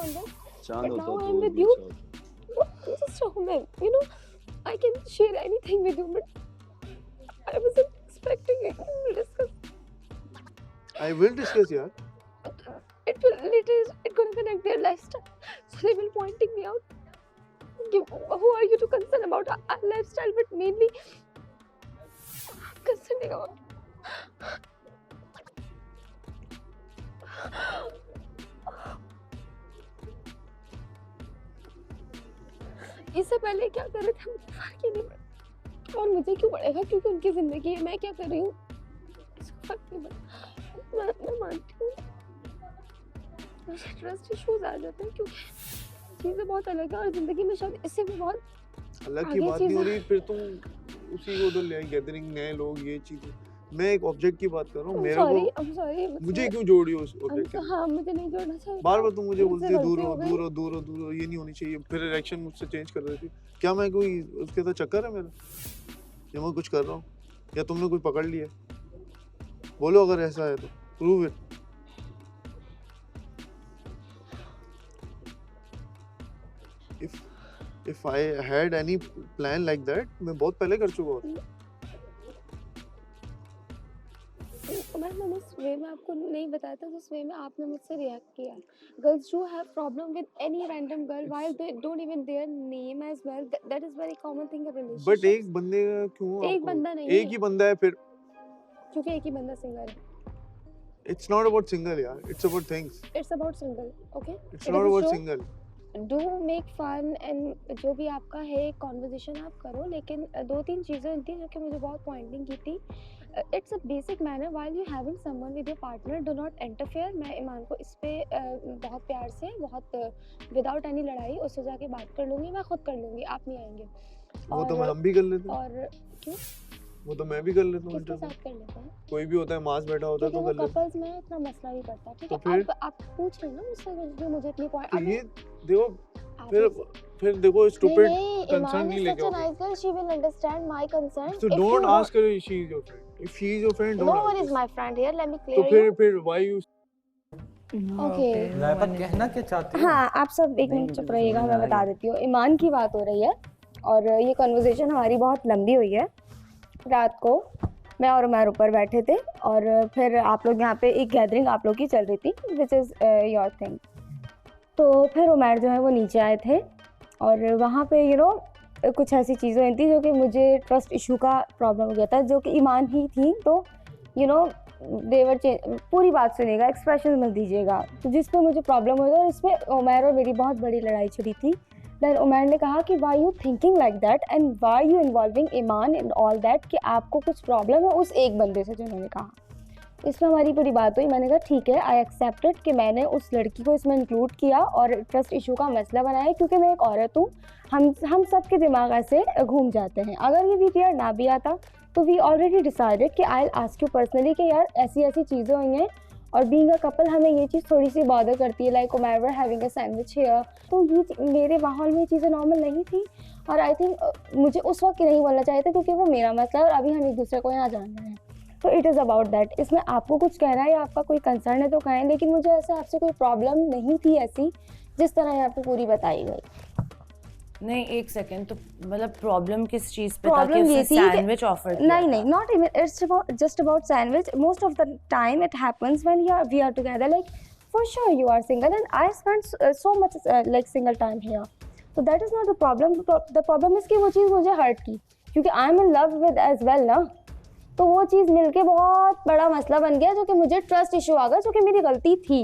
on them. चांद But होता now तो I'm और with भी you. अच्छा होता। Just a woman, you know, I can share anything with you, but I wasn't expecting it. We will discuss. I will discuss, yaar. It will later. It's gonna connect their lifestyle, so they will pointing me out. Who are you to concern about our lifestyle? But mainly, I'm concerning about. इससे पहले क्या कर रहे थे मुझे फर्क ही नहीं पड़ा, और मुझे क्यों पड़ेगा क्योंकि उनकी जिंदगी है, मैं क्या कर रही हूँ इसको फर्क नहीं पड़ता। मैं मानती हूँ मुझे ट्रस्ट इश्यूज आ जाते हैं क्योंकि चीज़ें बहुत अलग है और ज़िंदगी में शायद इससे भी बहुत अलग की आगे बात नहीं हो चीज़ें। रही, फिर तुम उसी को तो ले गैदरिंग नए लोग ये चीजें। मैं एक ऑब्जेक्ट की बात कर रहा हूँ, मेरे को I'm sorry, मुझे क्यों जोड़ रही हो उस ऑब्जेक्ट के साथ? हाँ मुझे नहीं जोड़ना चाहिए बार था। बार तुम मुझे मुझसे बोलती है दूर गलती हो हो गई। दूर हो दूर हो दूर हो, ये नहीं होनी चाहिए, फिर रिएक्शन मुझसे चेंज कर रही थी। क्या मैं कोई उसके साथ चक्कर है मेरा, या मैं कुछ कर रहा हूँ, या तुमने कोई पकड़ लिया है? बोलो अगर ऐसा है तो prove it. if I had any plan like that, मैं बहुत पहले कर चुका होता। मैंने उस वे में आपको नहीं बताया था जिस वे में आपने मुझसे रिएक्ट किया। Girls do have problem with any random girl while they don't even their name as well, that is very common thing in relationship. But एक बंदे का क्यों एक आपको? बंदा नहीं एक ही बंदा है फिर। क्योंकि एक ही बंदा सिंगल है। It's not about single यार, it's about things. It's about single, okay? It's not about single. Do make fun and जो भी आपका है कॉन्वर्जेशन आप करो, लेकिन दो तीन चीज़ें थी जो कि मुझे बहुत पॉइंटिंग की थी। It's a basic manner while you having someone with your partner, do not interfere. मैं ईमान को इस पे बहुत प्यार से, बहुत विदाउट एनी लड़ाई उससे जाके बात कर लूँगी, मैं खुद कर लूँगी, आप नहीं आएंगे। वो तो हम भी कर लेते हैं। और क्यों? वो तो मैं भी कर लेता हूँ। किसके साथ कर लेते हैं? कोई भी होता है, मास बैठा होता है तो कर लेते हैं। कपल्स में इतना मसला नहीं पड़ता, ठीक तो है? फिर? आप पूछ रहे हो ना मुझसे जो मुझे इतनी पॉइंट। तो ये देखो फिर देखो स्टूपिड कंसर्न नहीं लेके आओ। nice girl, she will understand my concern. So don't ask her if she is your friend. If she is your friend, don't No ask one is her. my friend here, let me clear तो you. फिर why you? Okay. Laiba कहना क्या चाहती हो? हाँ, आप सब एक मिनट चुप रहिएगा, मैं बता देती हूँ। ईमान की बात हो रही है और ये कन्वर्सेशन हमारी बहुत लंबी हुई है। रात को मैं और उमर ऊपर बैठे थे और फिर आप लोग यहाँ पे एक गैदरिंग आप लोग की चल रही थी, विच इज़ योर थिंग। तो फिर उमर जो है वो नीचे आए थे और वहाँ पे कुछ ऐसी चीज़ें हुई थी जो कि मुझे ट्रस्ट इशू का प्रॉब्लम हो गया था, जो कि ईमान ही थी। तो देवर पूरी बात सुनिएगा, एक्सप्रेशन मत दीजिएगा। तो जिस पे मुझे प्रॉब्लम हुई और इस पर उमर और मेरी बहुत बड़ी लड़ाई छिड़ी थी। देन उमर ने कहा कि why you thinking like that and why you involving Iman in all that, कि आपको कुछ प्रॉब्लम है उस एक बंदे से, जिन्होंने कहा। इसमें हमारी पूरी बात हुई। मैंने कहा ठीक है, आई एक्सेप्टेड कि मैंने उस लड़की को इसमें इंक्लूड किया और ट्रस्ट इशू का मसला बनाया, क्योंकि मैं एक औरत हूँ। हम सब के दिमाग ऐसे घूम जाते हैं। अगर ये वीडियो ना भी आता तो वी ऑलरेडी डिसाइडेड कि I will ask you personally कि यार ऐसी ऐसी चीज़ें हुई हैं और बीइंग अ कपल हमें ये चीज़ थोड़ी सी बॉदर करती है, like Umar were having a sandwich here. तो ये मेरे माहौल में ये चीज़ें नॉर्मल नहीं थी और आई थिंक मुझे उस वक्त नहीं बोलना चाहिए था, क्योंकि वो मेरा मसला है और अभी हम एक दूसरे को यहाँ जान रहे हैं। तो इट इज़ अबाउट दैट। इसमें आपको कुछ कहना है या आपका कोई कंसर्न है तो कहें, लेकिन मुझे ऐसे आपसे कोई प्रॉब्लम नहीं थी ऐसी जिस तरह यहाँ पे पूरी बताई गई। नहीं, एक सेकंड, तो मतलब प्रॉब्लम किस चीज़ पे था? प्रॉब्लम ये थी सैंडविच ऑफर किया? नहीं, not even it's about just about sandwich. Most of the time it happens when we are together, like for sure you are single and I spend so much like single time here, तो that is not the problem. The problem is कि वो चीज़ मुझे hurt की, क्योंकि I am in love with as well ना। तो वो चीज़ मिलके बहुत बड़ा मसला बन गया, जो कि मुझे ट्रस्ट इशू आ गया, जो कि मेरी गलती थी।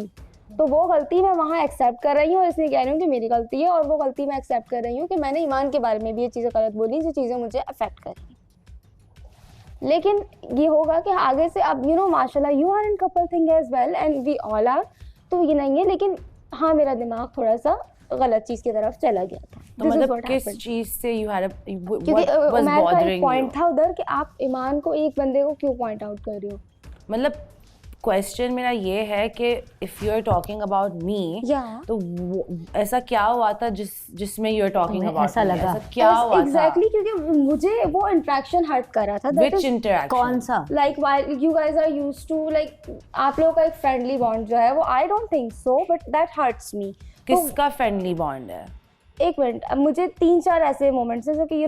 तो वो गलती मैं वहाँ एक्सेप्ट कर रही हूँ और इसलिए कह रही हूँ कि मेरी गलती है, और वो गलती मैं एक्सेप्ट कर रही हूँ कि मैंने ईमान के बारे में भी ये चीज़ें गलत बोली, जो चीज़ें मुझे अफेक्ट करी। लेकिन ये होगा कि आगे से अब माशाल्लाह you are in couple thing as well and we all are, तो ये नहीं है। लेकिन हाँ, मेरा दिमाग थोड़ा सा गलत चीज़ की तरफ चला गया था। तो मतलब किस चीज़ से यू हैड क्योंकि उमर का एक पॉइंट था उधर कि आप ईमान को एक बंदे को क्यों पॉइंट आउट कर रही हो। मतलब क्वेश्चन मेरा ये है कि if you are talking about me तो ऐसा क्या हुआ था जिसमें यू आर टॉकिंग अबाउट ऐसा लगा क्या हुआ एग्जैक्टली क्योंकि मुझे वो इंटरेक्शन हर्ट कर रहा था व्हिच इंटरेक्शन कौन सा like while you guys are used to like आप लोगों का एक फ्रेंडली बॉन्ड जो है वो I don't think so but that hurts me किसका फ्रेंडली बॉन्ड है एक मिनट अब मुझे 3-4 ऐसे मोमेंट्स हैं जो कि यू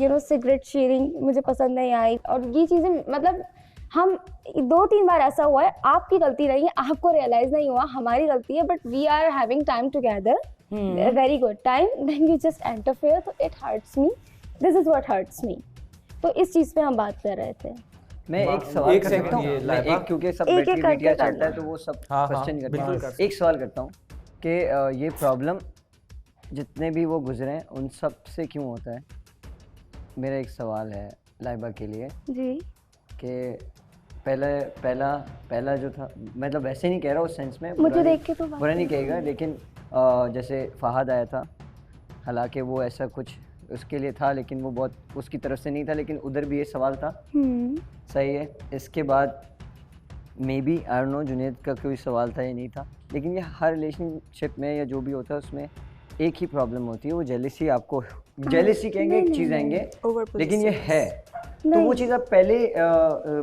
नो सिगरेट शेयरिंग मुझे पसंद नहीं आई और ये चीज़ें मतलब हम 2-3 बार ऐसा हुआ है आपकी गलती नहीं है आपको रियलाइज नहीं हुआ हमारी गलती है but we are having time together very good time then you just interfere तो it hurts me this is what hurts me तो इस चीज़ पे हम बात कर रहे थे मैं एक सवाल कर सकता हूँ क्योंकि सब बैटरी करके चलता है तो वो सब क्वेश्चन करते हैं एक सवाल करता हूँ कि ये प्रॉब्लम जितने भी वो गुजरे हैं उन सब से क्यों होता है मेरा एक सवाल है लाइबा के लिए जी कि पहला जो था मतलब वैसे नहीं कह रहा उस सेंस में मुझे देख के तो बुरा नहीं कहेगा लेकिन जैसे फहद आया था हालांकि वो ऐसा कुछ उसके लिए था लेकिन वो बहुत उसकी तरफ से नहीं था लेकिन उधर भी ये सवाल था सही है इसके बाद maybe I don't know Junaid का कोई सवाल था या नहीं था लेकिन ये हर रिलेशनशिप में या जो भी होता है उसमें एक ही प्रॉब्लम होती है वो जेलसी आपको जेलसी कहेंगे एक चीज़ आएंगे लेकिन ये है तो वो चीज़ आप पहले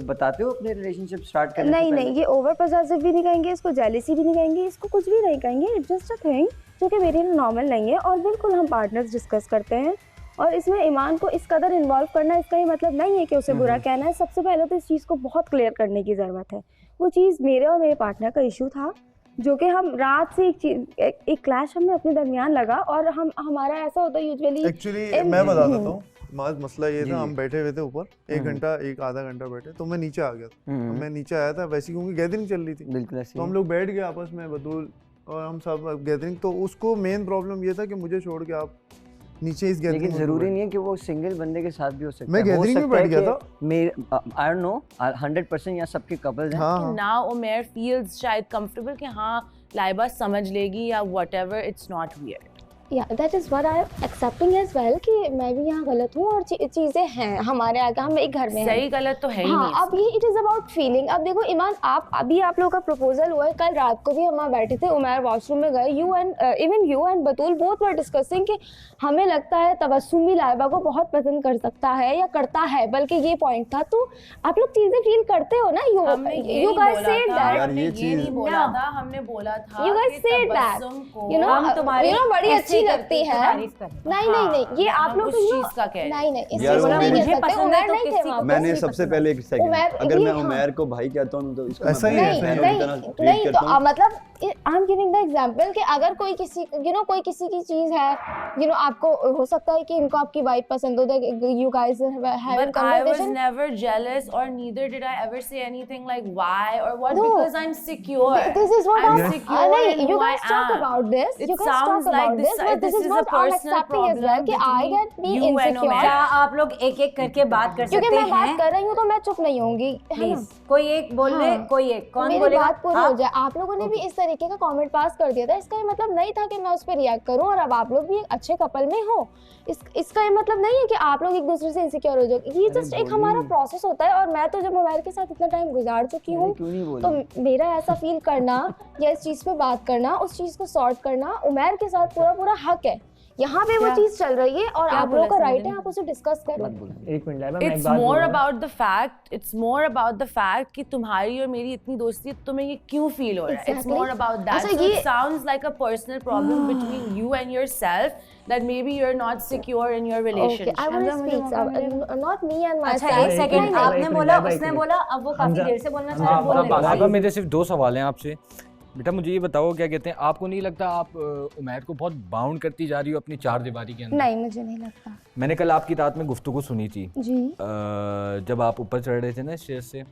बताते हो अपने रिलेशनशिप स्टार्ट करने नहीं नहीं ये ओवर पोजेसिव भी नहीं कहेंगे इसको जेलसी भी नहीं कहेंगे इसको कुछ भी नहीं कहेंगे इट्स जस्ट अ थिंग जो कि मेरे लिए नॉर्मल नहीं है और बिल्कुल हम पार्टनर्स डिस्कस करते हैं और इसमें ईमान को इस कदर इन्वॉल्व करना इसका ये मतलब नहीं है कि उसे बुरा कहना है सबसे पहले तो इस चीज़ को बहुत क्लियर करने की ज़रूरत है वो चीज़ मेरे और मेरे पार्टनर का इशू था जो कि हम रात से एक क्लैश हमें अपने दरमियान लगा और हमारा ऐसा होता है यूजुअली एक्चुअली मैं बता देता हूँ मसला ये था हम बैठे हुए थे ऊपर एक आधा घंटा बैठे तो मैं नीचे आ गया था मैं नीचे आया था वैसे क्योंकि गैदरिंग चल रही थी बिल्कुल ऐसे तो हम लोग बैठ गए आपस में बतूल और हम सब गैदरिंग तो उसको मेन प्रॉब्लम ये था कि मुझे छोड़ के आप नीचे इस गैदरिंग लेकिन जरूरी नहीं है कि वो सिंगल बंदे के साथ भी हो सकता है मैं गैदरिंग में बैठ गया था आई डोंट नो 100% यहाँ सबके कपल्स हैं कि नाउ उमर फील्स शायद कंफर्टेबल कि हाँ लाइबा समझ लेगी या व्हाटएवर इट्स नॉट वियर्ड या that is what I am accepting as well कि मैं भी यहाँ गलत हूँ और चीज़ें हैं हमारे आगे हम एक घर में सही गलत तो है ही हाँ, नहीं अब ये इट इज़ अबाउट फीलिंग अब देखो ईमान आप लोगों का प्रपोजल हुआ है कल रात को भी हम वहाँ बैठे थे उमर वॉशरूम में गए you and Batool both were discussing कि हमें लगता है तबस्सुम भी लाइबा को बहुत पसंद कर सकता है या करता है बल्कि ये पॉइंट था तो आप लोग चीज़ें फील करते हो ना यू गाइस सेड दैट हमने ये नहीं बोला था हमने बोला था you guys said that you know बड़ी अच्छी लगती है नहीं ये आप लोग उस चीज का कह नहीं इस यार, चीज को नहीं मुझे कह सकते पसंद है उमर तो नहीं थे किसी वहाँ पे। मैंने सबसे पहले एक सेकंड अगर मैं हाँ। उमैर को भाई कहता हूँ तो इसको ऐसा ही मैं है, बहनों की तरह treat नहीं करता तो हूँ। मतलब I am giving the example कि अगर कोई किसी कोई किसी की चीज है आपको हो सकता है कि इनको आपकी वाइफ पसंद हो you guys having But I was never jealous or neither did I ever say anything like why or what because I'm secure. This is what I'm I'm secure in you who I guys talk am. about this. It You guys sounds talk like about this, but this is a what I'm personal accepting as well problem कि I get be between you and insecure. Umair. क्या आप लोग एक एक करके बात कर क्योंकि सकते मैं बात हैं कर रही हूँ तो मैं चुप नहीं होंगी प्लीज कोई एक बोल ले हाँ। कोई एक कौन मेरी बोलेगा बात पूरी हो जाए आप लोगों ने भी इस तरीके का कमेंट पास कर दिया था इसका ये मतलब नहीं था कि मैं उस पर रिएक्ट करूं और अब आप लोग भी एक अच्छे कपल में हो इसका ये मतलब नहीं है कि आप लोग एक दूसरे से इनसिक्योर हो जाओ ये जस्ट एक हमारा प्रोसेस होता है और मैं तो जब मोबाइल के साथ इतना टाइम गुजार चुकी हूँ क्यों नहीं बोल तो मेरा ऐसा फील करना या इस चीज़ पे बात करना उस चीज़ को सॉर्ट करना उमर के साथ पूरा हक है यहाँ पे वो चीज़ चल रही है और आप लोगों का राइट है आप उसे डिस्कस करो एक मिनट लाइबा मैं एक It's बात more बोलूं। about the fact कि तुम्हारी और मेरी इतनी दोस्ती है तुम्हें ये क्यों फील हो रहा है It's Exactly. more about that अच्छा, so ये- it sounds like a personal problem between you and yourself that maybe you're not secure in your Okay, relationship I want to speak not me and अच्छा myself एक second minute, आपने एक minute, बोला लाइबा, एक उसने minute. बोला अब वो काफी हमजा। देर से बोलना चाह रहा है बोलने दो। लाइबा मेरे सिर्फ 2 सवाल हैं आपसे बेटा मुझे ये बताओ क्या कहते हैं आपको नहीं लगता आप उमैर को बहुत बाउंड करती जा रही हो अपनी 4 दीवारी के अंदर नहीं मुझे नहीं लगता मैंने कल आपकी रात में गुफ्तगू सुनी थी जी जब आप ऊपर चढ़ रहे थे ना स्टेज से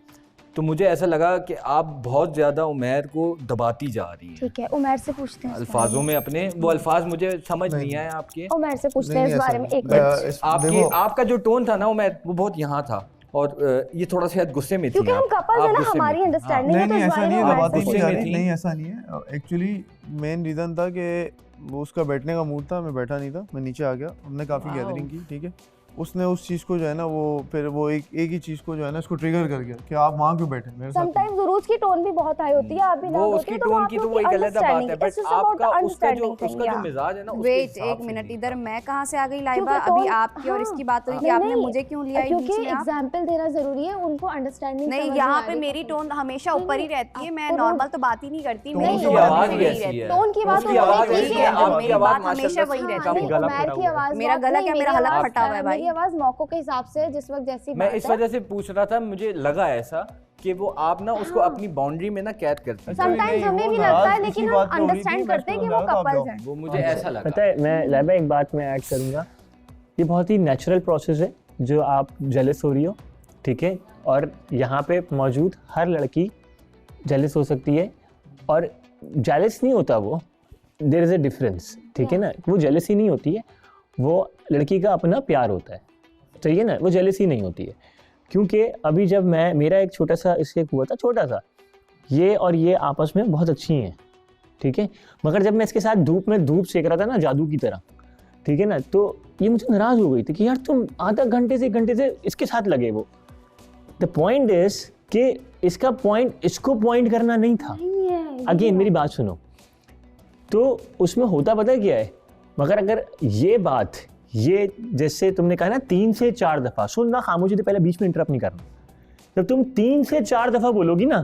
तो मुझे ऐसा लगा कि आप बहुत ज़्यादा उमैर को दबाती जा रही हैं ठीक है उमर से पूछते हैं अल्फाजों में अपने वो अल्फाज मुझे समझ नहीं आए आपके उमर से पूछते हैं इस बारे में एक मिनट आपकी आपका जो टोन था ना उमैर वो बहुत यहाँ था और ये थोड़ा शायद गुस्से में थी क्योंकि हम आप कपल है ना गुस्से में हमारी थी। अंडरस्टैंडिंग है तो नहीं इस ऐसा बारे नहीं में है उमर दबाती से नहीं गुस्से जा में रही थी। नहीं ऐसा नहीं है एक्चुअली मेन रीज़न था कि वो उसका बैठने का मूड था मैं बैठा नहीं था मैं नीचे आ गया हमने काफ़ी Wow. गैदरिंग की ठीक है उसने उस चीज को जो है ना वो फिर वो एक ही चीज को जो है ना इसको ट्रिगर कर गया कि आप वहाँ क्यों बैठे मेरे साथ। समटाइम्स उरूज की टोन भी बहुत हाई होती है, आप भी वो उसकी टोन की तो वही गलत बात है, बट आपका उसका जो मिजाज है ना उसके वेट हिसाब एक से मिनट, नहीं। इधर मैं कहाँ से आ गई लाइबा? क्योंकि अभी टोन- आपकी और इसकी बात हुई कि नहीं, आपने नहीं, मुझे क्यों लिया क्योंकि बीच में आप? एग्जाम्पल देना जरूरी है, उनको अंडरस्टैंडिंग नहीं, यहाँ पे मेरी टोन हमेशा ऊपर ही रहती है, मैं नॉर्मल तो बात ही नहीं करती, मेरी उसकी टोन आवाज हमेशा भी यही ऐसी रहती है। है। टोन की बात उसकी तो आवाज ठीक ऐसी है, है, आपकी मेरी आवाज बात हमेशा वही माशाल्लाह रहती है। से- उमैर की आवाज मेरा गला क्या, मेरा हलक फटा हुआ है भाई। मेरी आवाज मौकों के हिसाब से जिस वक्त जैसी मैं बात इस है। वजह से पूछ रहा था, मुझे लगा ऐसा कि वो आप ना उसको अपनी बाउंड्री में ना कैद करते हैं। समटाइम्स हमें भी लगता है, लेकिन हम अंडरस्टैंड करते हैं कि वो कपल्स हैं। वो मुझे ऐसा लगा। पता है, मैं लाइबा एक बात मैं ऐड करूँगा, ये बहुत ही नेचुरल प्रोसेस है जो आप जेलस हो रही हो, ठीक है, और यहाँ पे मौजूद हर लड़की जेलस हो सकती है, और जेलस नहीं होता वो, देयर इज़ अ डिफरेंस, ठीक है ना, वो जेलसी नहीं होती है, वो लड़की का अपना प्यार होता है, सही है ना, वो जेलसी नहीं होती है। क्योंकि अभी जब मेरा एक छोटा सा इससे हुआ था, छोटा सा, ये और ये आपस में बहुत अच्छी हैं, ठीक है, मगर जब मैं इसके साथ धूप में धूप सेक रहा था ना जादू की तरह, ठीक है ना, तो ये मुझे नाराज़ हो गई थी कि यार तुम आधा घंटे से इसके साथ लगे। वो द पॉइंट इज कि इसका पॉइंट इसको पॉइंट करना नहीं था। अगेन मेरी बात सुनो, तो उसमें होता पता है क्या है, मगर अगर ये बात ये जैसे तुमने कहा ना 3 से 4 दफ़ा, सुनना खामोशी से, पहले बीच में इंटरप्ट नहीं करना, जब तुम 3 से 4 दफ़ा बोलोगी ना,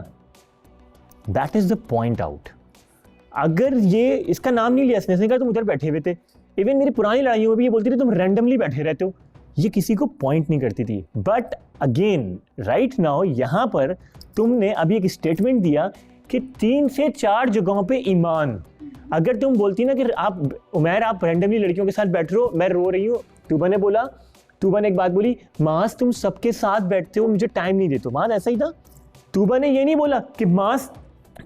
that is the point out. अगर ये इसका नाम नहीं लिया इसने कहा तुम उधर बैठे हुए थे, इवन मेरी पुरानी लड़ाइयों में भी ये बोलती थी तुम रैंडमली बैठे रहते हो, ये किसी को पॉइंट नहीं करती थी। बट अगेन राइट नाउ यहाँ पर तुमने अभी एक स्टेटमेंट दिया कि 3 से 4 जगहों पे ईमान, अगर तुम बोलती ना कि आप उमैर आप रैंडमली लड़कियों के साथ बैठ रहे हो, मैं रो रही हूँ, तूबा ने बोला, तूबा ने एक बात बोली, मास तुम सबके साथ बैठते हो, मुझे टाइम नहीं देते हो, मास ऐसा ही था। तूबा ने ये नहीं बोला कि मास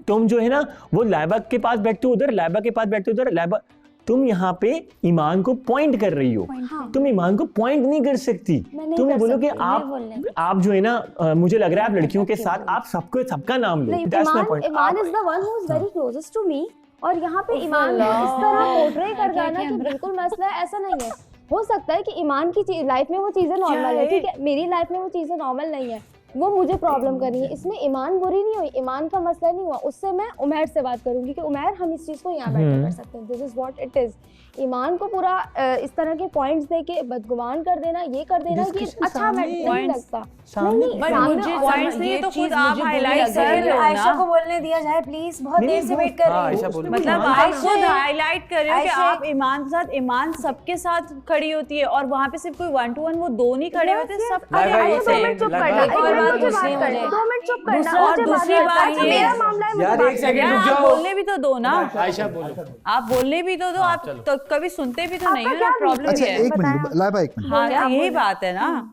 तुम जो है ना वो लाइबा के पास बैठते हो उधर, लाइबा के पास बैठते हो उधर, लाइबा तुम यहाँ पे ईमान को पॉइंट कर रही हो, तुम ईमान को पॉइंट नहीं कर सकती। तुम बोलो कि आप जो है ना मुझे लग रहा है आप लड़कियों के साथ आप सबका नाम लो, that's my point. Iman is the one who is very closest to me, और यहाँ पे ईमान इस तरह पोर्ट्रे कर जाना कि बिल्कुल मसला है, ऐसा नहीं है। हो सकता है कि ईमान की लाइफ में वो चीजें नॉर्मल है, ठीक है, मेरी लाइफ में वो चीजें नॉर्मल नहीं है, वो मुझे प्रॉब्लम कर रही है, इसमें ईमान बुरी नहीं हुई, ईमान का मसला नहीं हुआ। उससे मैं उमैर से बात करूंगी कि उमैर हम इस चीज़ को यहाँ बैठे कर सकते हैं, this is what it is. Iman को पूरा इस तरह के पॉइंट्स दे के बदगुमान कर देना, ये कर देना कि अच्छा मैं नहीं लगता, बट मुझे पॉइंट्स नहीं तो खुद आप हाईलाइट कर लो आयशा ना। को बोलने दिया जाए प्लीज, बहुत देर से वेट कर रही हूँ। मतलब आप खुद हाईलाइट कर रहे हो कि आप ईमान के साथ, ईमान सबके साथ खड़ी होती है, और वहाँ पे सिर्फ कोई 1 to 1 वो दो नहीं खड़े होते, सब खड़े होते हैं। चुप करना, एक और बात पूछनी है मुझे। 2 मिनट चुप करना, और दूसरी बात ये, मेरा मामला है, यार एक सेकंड यार रुक आप जाओ, बोलने भी तो दो ना, आयशा बोलो। आप बोलने भी तो दो, आप तो कभी सुनते भी तो नहीं हो ना, प्रॉब्लम अच्छा ये है। एक मिनट लाइबा, एक मिनट, हाँ यही बात है ना।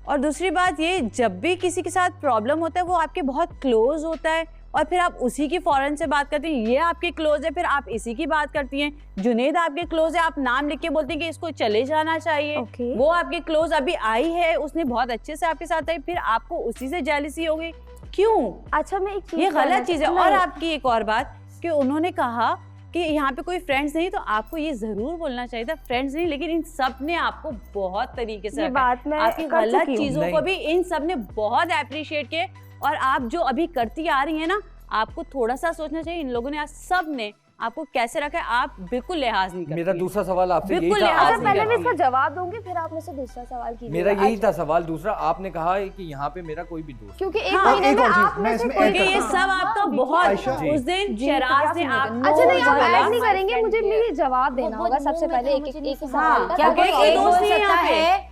और दूसरी बात ये, जब भी किसी के साथ प्रॉब्लम होता है वो आपके बहुत क्लोज होता है, और फिर आप उसी की फौरन से बात करती हैं, ये आपके क्लोज है, फिर आप इसी की बात करती हैं। जुनेद आपके क्लोज है, आप नाम लिख के बोलती हैं कि इसको चले जाना चाहिए। वो आपके क्लोज अभी आई है, उसने बहुत अच्छे से आपके साथ आई, फिर आपको उसी से जेलसी हो गई, क्यों? अच्छा मैं एक चीज, ये गलत चीज है। और आपकी एक और बात कि उन्होंने कहा कि यहाँ पे कोई फ्रेंड्स नहीं, तो आपको ये जरूर बोलना चाहिए था फ्रेंड्स नहीं, लेकिन इन सब ने आपको बहुत तरीके से ये बात मैं आपकी कर गलत चुकी हूँ। चीजों को भी इन सब ने बहुत अप्रिशिएट किए, और आप जो अभी करती आ रही हैं ना, आपको थोड़ा सा सोचना चाहिए, इन लोगों ने आज सब ने आपको कैसे रखा है, आप बिल्कुल लिहाज नहीं करती। मेरा दूसरा सवाल आपसे यही बिल्कुल था, लिहाज आप नहीं पहले मैं करती इसका हैं। जवाब दूंगी, फिर आप मुझसे दूसरा सवाल कीजिए। मेरा यही था सवाल दूसरा, आपने कहा है कि यहाँ पे मेरा कोई भी दोस्त, क्योंकि एक हाँ, महीने एक में और चीज़, आप में मैं से इसमें कोई, ऐड क्योंकि ये सब आपका बहुत, आयशा, उस दिन शराज ने आप, अच्छा नहीं आप बोला। ऐड नहीं करेंगे, मुझे मेरी जवाब देना होगा सबसे पहले एक सवाल का। क्या ताकि कोई एक दोस्त बोल नहीं है सकता यहाँ पे? है,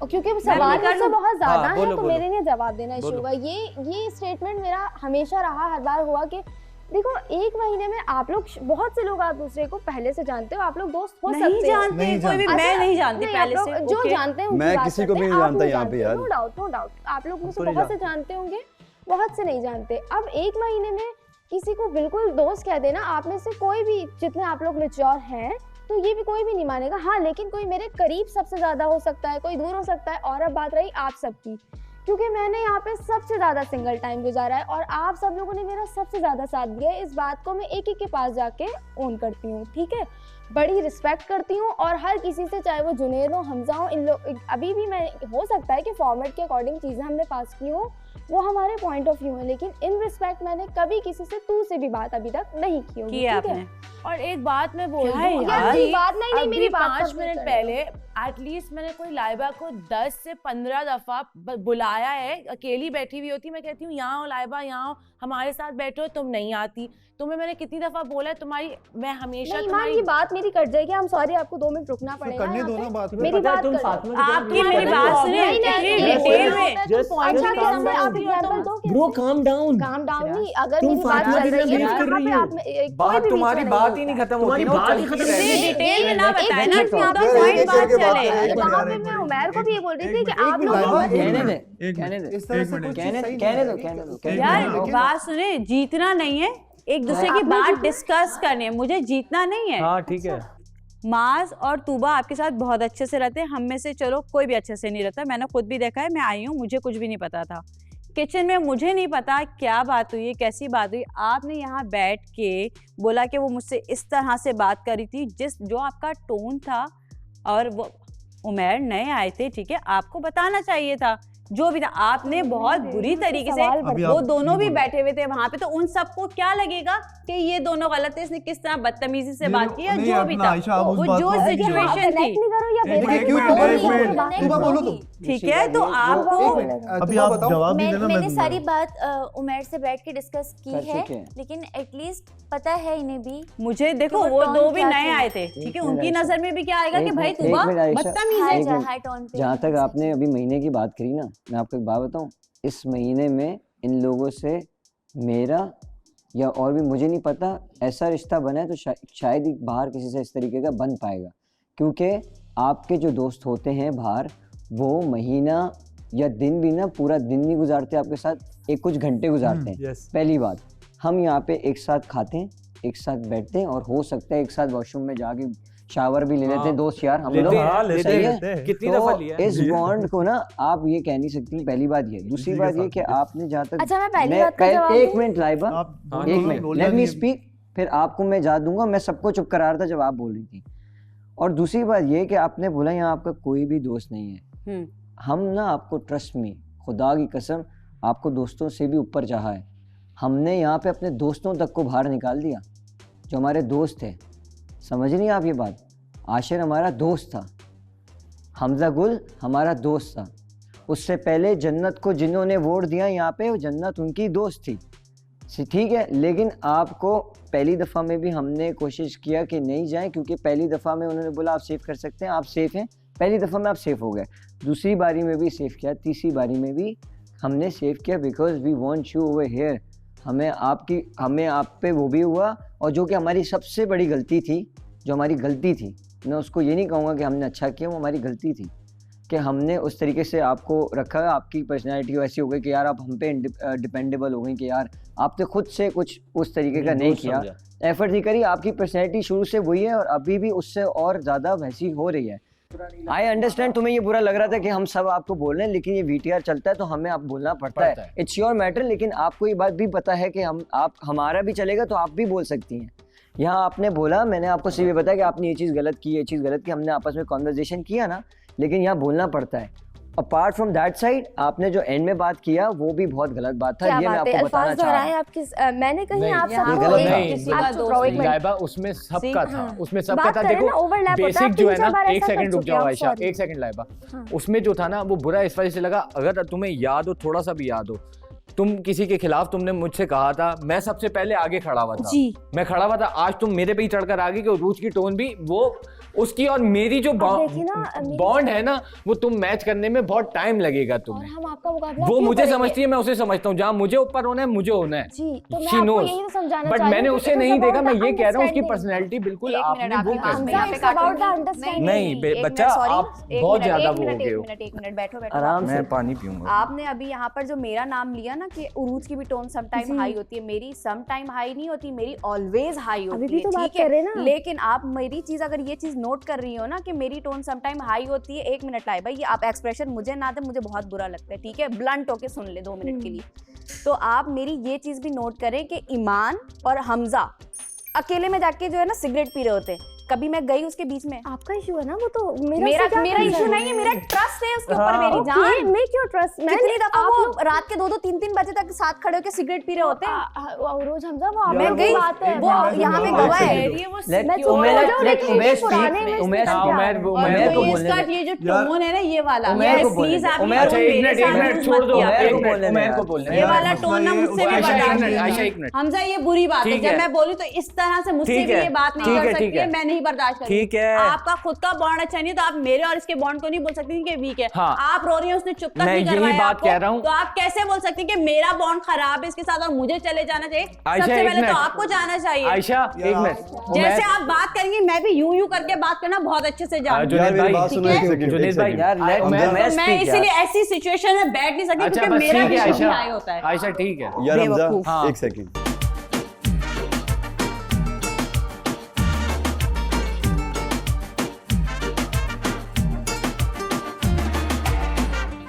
और क्योंकि सवाल मुझसे बहुत ज्यादा हाँ, है, बोलो, तो बोलो। मेरे लिए जवाब देना इशू बोलो। होगा। ये स्टेटमेंट मेरा हमेशा रहा, हर बार हुआ कि देखो 1 महीने में आप लोग, बहुत से लोग आप दूसरे को पहले से जानते हो, आप लोग दोस्त हो सकते हो। नहीं जानते, नहीं कोई भी, अच्छा, मैं नहीं जानती नहीं, पहले आप से। लोग जो ओके। जानते हैं उनकी मैं बात किसी को करते भी हैं, नहीं आप जानता नहीं यहाँ पे जानते, यार। नो डाउट आप लोग मुझसे ऊपर ही बहुत जा। से जानते होंगे, बहुत से नहीं जानते। अब 1 महीने में किसी को बिल्कुल दोस्त कह देना, आप में से कोई भी, जितने आप लोग मैच्योर हैं, तो ये भी कोई भी नहीं मानेगा। हाँ, लेकिन कोई मेरे करीब सबसे ज्यादा हो सकता है, कोई दूर हो सकता है। और अब बात रही आप सबकी क्योंकि मैंने यहाँ पे सबसे ज़्यादा सिंगल टाइम गुजारा है और आप सब लोगों ने मेरा सबसे ज़्यादा साथ दिया है। इस बात को मैं एक के पास जाके ओन करती हूँ, ठीक है। बड़ी रिस्पेक्ट करती हूँ और हर किसी से, चाहे वो जुनेर हो, हमजा हो, इन लोग अभी भी मैं, हो सकता है कि फॉर्मेट के अकॉर्डिंग चीज़ें हमने पास की हो, वो हमारे पॉइंट ऑफ व्यू है, लेकिन इन रिस्पेक्ट मैंने कभी किसी से तू से भी बात अभी तक नहीं की होगी, ठीक है। और एक बात मैं बोल क्या है दूं, यार? मेरी बात नहीं, मेरी बात 5 मिनट पहले एटलीस्ट मैंने कोई लाइबा को 10 से 15 दफा बुलाया है, अकेली बैठी हुई होती, मैं कहती हूँ यहाँ हो लाइबा, यहाँ हो, हमारे साथ बैठो, तुम नहीं आती। तुम्हें मैंने कितनी दफा बोला है तुम्हारी, मैं हमेशा तुम्हारी ये बात मेरी कट जाएगी, हम सॉरी, आपको 2 मिनट रुकना पड़ेगा। करने दो ना बात, मेरी बात तुम कर साथ में आपकी मेरी बात सुनिए डिटेल में। अच्छा कैसे आप एग्जांपल दो, bro calm down, calm down नहीं, अगर तुम मेरी बात फातिमा चल की रही है तरफ तो कर रही यहाँ हो। पे आप कोई बात भी तुम्हारी बीच में बात नहीं ही नहीं होता। खत्म तुम्हारी होती, बात ही खत्म नहीं होती। डिटेल में ना बताए ना, एक टू द मिनट, पॉइंट एक बात एक बात चले। है। वहाँ पे मैं उमैर को भी ये बोल रही थी कि आप लोग कहने दो यार बात सुने, जीतना नहीं है, एक दूसरे की बात डिस्कस करनी है, मुझे जीतना नहीं है। हाँ ठीक है। माज और तूबा आपके साथ बहुत अच्छे से रहते हैं, हम में से चलो कोई भी अच्छे से नहीं रहता, मैंने खुद भी देखा है, मैं आई हूँ, मुझे कुछ भी नहीं पता था किचन में, मुझे नहीं पता क्या बात हुई, कैसी बात हुई। आपने यहाँ बैठ के बोला कि वो मुझसे इस तरह से बात करी थी, जो आपका टोन था, और वो उमैर नए आए थे, ठीक है, आपको बताना चाहिए था जो भी था। आपने बहुत बुरी तरीके से, वो दोनों भी बैठे हुए थे वहां पे, तो उन सबको क्या लगेगा कि ये दोनों गलत है, इसने किस तरह बदतमीजी से बात की, जो भी था, वो जो सिचुएशन थी, ठीक है। तो आपको अभी आप जवाब नहीं देना, मैंने सारी बात उमैर से बैठ के डिस्कस की है, लेकिन एटलीस्ट पता है इन्हें भी। मुझे देखो वो दो भी नए आए थे, ठीक है, उनकी नजर में भी क्या आएगा कि भाई तूबा बदतमीज है। जहाँ तक आपने अभी महीने की बात करी ना, मैं आपको एक बात बताऊं, इस महीने में इन लोगों से मेरा या और भी मुझे नहीं पता ऐसा रिश्ता बना है तो शायद ही बाहर किसी से इस तरीके का बन पाएगा, क्योंकि आपके जो दोस्त होते हैं बाहर, वो महीना या दिन भी ना, पूरा दिन नहीं गुजारते आपके साथ, एक कुछ घंटे गुजारते हैं। पहली बात, हम यहाँ पे एक साथ खाते हैं, एक साथ बैठते हैं, और हो सकता है एक साथ वॉशरूम में जाके शावर भी ले लेते हैं, दोस्त यार हम लोग, सही है। कितनी दफा लिया इस बॉन्ड को ना आप ये कह नहीं सकती। पहली बात ये, दूसरी बात ये कि आपने जहाँ तक, अच्छा मैं पहली बात का जवाब एक मिनट लाइबा, एक मिनट, लेट मी स्पीक, फिर आपको मैं जा दूंगा। मैं सबको चुप करा रहा था जब आप बोल रही थी। और दूसरी बात ये कि आपने बोला यहाँ आपका कोई भी दोस्त नहीं है, हम ना आपको, ट्रस्ट में, खुदा की कसम, आपको दोस्तों से भी ऊपर चाहा है। हमने यहाँ पे अपने दोस्तों तक को बाहर निकाल दिया, जो हमारे दोस्त थे, समझ नहीं आप ये बात। आशिर हमारा दोस्त था, हमजा गुल हमारा दोस्त था, उससे पहले जन्नत को जिन्होंने वोट दिया यहाँ पे, वो जन्नत उनकी दोस्त थी, ठीक है। लेकिन आपको पहली दफ़ा में भी हमने कोशिश किया कि नहीं जाएं, क्योंकि पहली दफ़ा में उन्होंने बोला आप सेव कर सकते हैं, आप सेफ़ हैं, पहली दफ़ा में आप सेफ़ हो गए, दूसरी बारी में भी सेव किया, तीसरी बारी में भी हमने सेव किया, because we want you over here. हमें आप पे वो भी हुआ, और जो कि हमारी सबसे बड़ी गलती थी, जो हमारी गलती थी, मैं उसको ये नहीं कहूँगा कि हमने अच्छा किया, वो हमारी गलती थी कि हमने उस तरीके से आपको रखा। आपकी पर्सनैलिटी ऐसी हो गई कि यार आप हम पे डिपेंडेबल हो गई, कि यार आपने खुद से कुछ उस तरीके का नहीं किया, एफर्ट नहीं करी। आपकी पर्सनैलिटी शुरू से वही है और अभी भी उससे और ज़्यादा वैसी हो रही है। आई अंडरस्टैंड, तुम्हें ये बुरा लग रहा था कि हम सब आपको बोल रहे हैं, लेकिन ये VTR चलता है तो हमें आप बोलना पड़ता है। It's your matter. लेकिन आपको ये बात भी पता है कि हमारा भी चलेगा तो आप भी बोल सकती हैं। यहाँ आपने बोला, मैंने आपको सिर्फ बताया कि आपने ये चीज़ गलत की, ये चीज़ गलत की, हमने आपस में कॉन्वर्जेशन किया ना, लेकिन यहाँ बोलना पड़ता है। अपार्ट फ्रॉम दैट साइड, आपने जो एंड में बात किया वो भी बहुत गलत बात था, ये मैं आपको बताना चाह रहा हूँ। मैंने कहीं आप सबको लाइबा उसमें सबका था, उसमें सबका था। देखो बेसिक जो है ना, एक सेकंड रुक जाओ आयशा, एक सेकंड लाइबा, उसमें जो था ना वो बुरा इस वजह से लगा, अगर तुम्हें याद हो, थोड़ा सा भी याद हो, तुम किसी के खिलाफ तुमने मुझसे कहा था, मैं सबसे पहले आगे खड़ा हुआ था, मैं खड़ा हुआ था। आज तुम मेरे पे ही चढ़कर आ गई कि रूज की टोन भी वो उसकी और मेरी जो बॉन्ड है ना, वो तुम मैच करने में बहुत टाइम लगेगा तुम्हें। हम आपका मुकाबला वो मुझे समझती है, मैं उसे समझता हूँ। जहाँ मुझे ऊपर होना है मुझे होना है, शी नोज, बट मैंने उसे नहीं देखा। मैं ये कह रहा हूँ उसकी पर्सनैलिटी बिल्कुल आपने वो नहीं बच्चा, आप बहुत ज्यादा वो हो गए हो। एक मिनट बैठो बैठो, आराम से पानी पीऊंगा। आपने अभी यहाँ पर जो मेरा नाम लिया ना कि उरूज की भी टोन सम टाइम हाई होती है, मेरी सम टाइम हाई नहीं होती, मेरी ऑलवेज हाई होती है, ठीक है। लेकिन आप मेरी चीज, अगर ये चीज नोट कर रही हो ना कि मेरी टोन सम टाइम हाई होती है, 1 मिनट लाए भाई, ये आप एक्सप्रेशन मुझे ना दे, मुझे बहुत बुरा लगता है, ठीक है, ब्लंट होके सुन ले 2 मिनट के लिए। तो आप मेरी ये चीज भी नोट करें कि ईमान और हमजा अकेले में जाके जो है ना सिगरेट पी रहे होते हैं, कभी मैं गई उसके बीच में। आपका इशू है ना वो, तो मेरा इशू नहीं है, मेरा ट्रस्ट है उसके ऊपर मेरी जान। मैं क्यों ट्रस्ट, कितनी दफा वो रात के 2-2 3-3 बजे तक साथ खड़े होकर सिगरेट पी रहे होते हैं। रोज हमजा वो मैं गई, वो यहाँ पे गवाह है। इसका ये जो टोन है ना ये वाला, प्लीज आप ये वाला टोन ना मुझसे भी बर्दाश्त नहीं। हमजा ये बुरी बात है, जब मैं बोलूं तो इस तरह से मुझसे भी ये बात नहीं कर सकती है, मैं नहीं बर्दाश्त करती। ठीक है, आपका खुद का बॉन्ड अच्छा नहीं तो आप मेरे और इसके बॉन्ड को नहीं बोल सकती कि वीक है। हाँ, आप रो रही हैं, उसने चुप तक नहीं करवाया आपको, तो आप कैसे बोल सकती हैं कि मेरा बॉन्ड खराब है इसके साथ और मुझे चले जाना चाहिए? सबसे पहले तो आपको जाना चाहिए। आयशा एक मिनट, जैसे आप बात करेंगी मैं भी यूं करके बात करना बहुत अच्छे से जानती हूं। जुनेद भाई यार, मैं इसीलिए ऐसी सिचुएशन में बैठ नहीं सकती क्योंकि मेरा भी हाई होता है। आयशा ठीक है यार, एक सेकंड